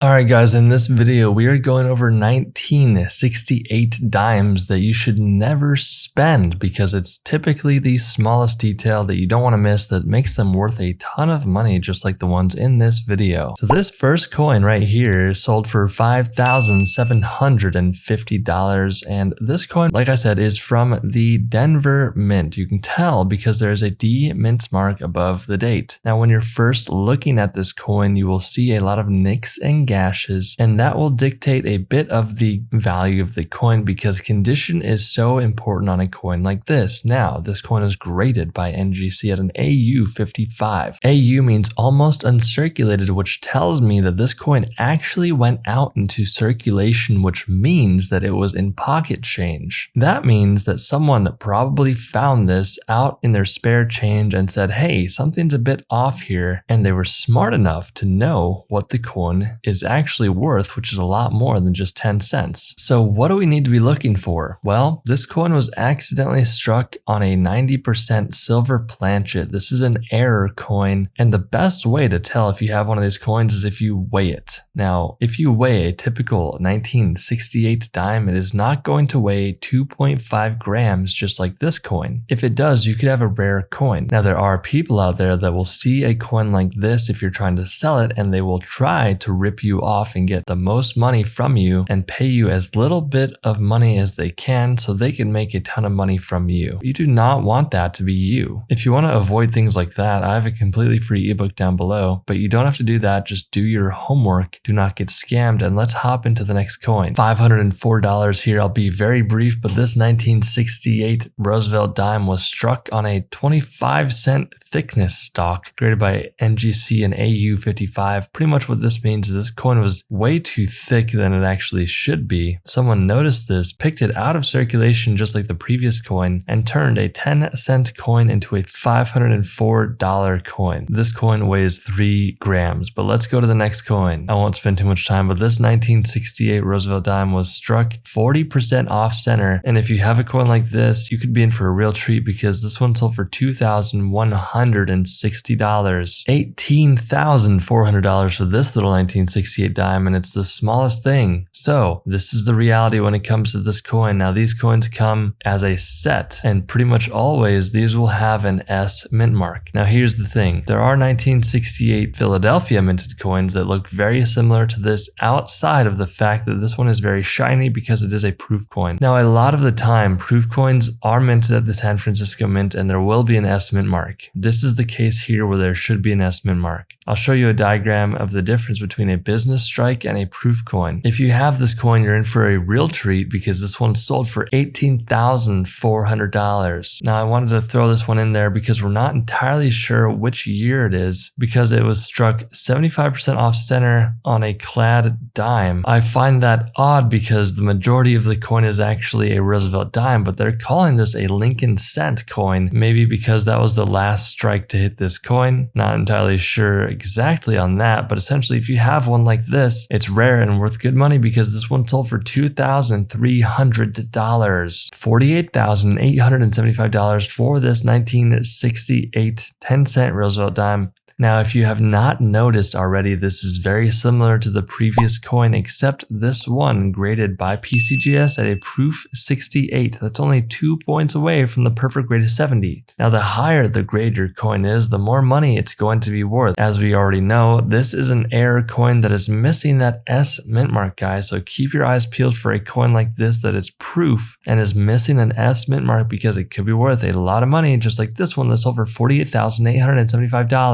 Alright guys, in this video we are going over 1968 dimes that you should never spend because it's typically the smallest detail that you don't want to miss that makes them worth a ton of money, just like the ones in this video. So this first coin right here sold for $5,750, and this coin, like I said, is from the Denver Mint. You can tell because there is a D mint mark above the date. Now when you're first looking at this coin, you will see a lot of nicks and gashes, and that will dictate a bit of the value of the coin because condition is so important on a coin like this. Now, this coin is graded by NGC at an AU 55. AU means almost uncirculated, which tells me that this coin actually went out into circulation, which means that it was in pocket change. That means that someone probably found this out in their spare change and said, hey, something's a bit off here, and they were smart enough to know what the coin is actually worth, which is a lot more than just 10 cents. So what do we need to be looking for? Well, this coin was accidentally struck on a 90% silver planchet. This is an error coin, and the best way to tell if you have one of these coins is if you weigh it. Now, if you weigh a typical 1968 dime, it is not going to weigh 2.5 grams just like this coin. If it does, you could have a rare coin. Now, there are people out there that will see a coin like this if you're trying to sell it, and they will try to rip you off and get the most money from you and pay you as little bit of money as they can so they can make a ton of money from you. You do not want that to be you. If you want to avoid things like that, I have a completely free ebook down below, but you don't have to do that. Just do your homework. Do not get scammed, and let's hop into the next coin. $504 here. I'll be very brief, but this 1968 Roosevelt dime was struck on a 25-cent thickness stock graded by NGC and AU 55. Pretty much what this means is this coin was way too thick than it actually should be. Someone noticed this, picked it out of circulation just like the previous coin, and turned a 10-cent coin into a $504 coin. This coin weighs 3 grams, but let's go to the next coin. I won't spend too much time, but this 1968 Roosevelt dime was struck 40% off center, and if you have a coin like this, you could be in for a real treat because this one sold for $2,160. $18,400 for this little 1968 dime, and it's the smallest thing. So this is the reality when it comes to this coin. Now these coins come as a set, and pretty much always these will have an S mint mark. Now here's the thing. There are 1968 Philadelphia minted coins that look very similar to this outside of the fact that this one is very shiny because it is a proof coin. Now a lot of the time proof coins are minted at the San Francisco Mint and there will be an S mint mark. This is the case here where there should be an S mint mark. I'll show you a diagram of the difference between a business strike and a proof coin. If you have this coin, you're in for a real treat because this one sold for $18,400. Now I wanted to throw this one in there because we're not entirely sure which year it is because it was struck 75% off center on a clad dime. I find that odd because the majority of the coin is actually a Roosevelt dime, but they're calling this a Lincoln cent coin, maybe because that was the last strike to hit this coin. Not entirely sure exactly on that, but essentially if you have one like this, it's rare and worth good money because this one sold for $2,300. $48,875 for this 1968 10-cent Roosevelt dime. Now, if you have not noticed already, this is very similar to the previous coin, except this one graded by PCGS at a proof 68. That's only 2 points away from the perfect grade of 70. Now, the higher the grade your coin is, the more money it's going to be worth. As we already know, this is an error coin that is missing that S mint mark, guys. So keep your eyes peeled for a coin like this that is proof and is missing an S mint mark because it could be worth a lot of money, just like this one that sold for $48,875.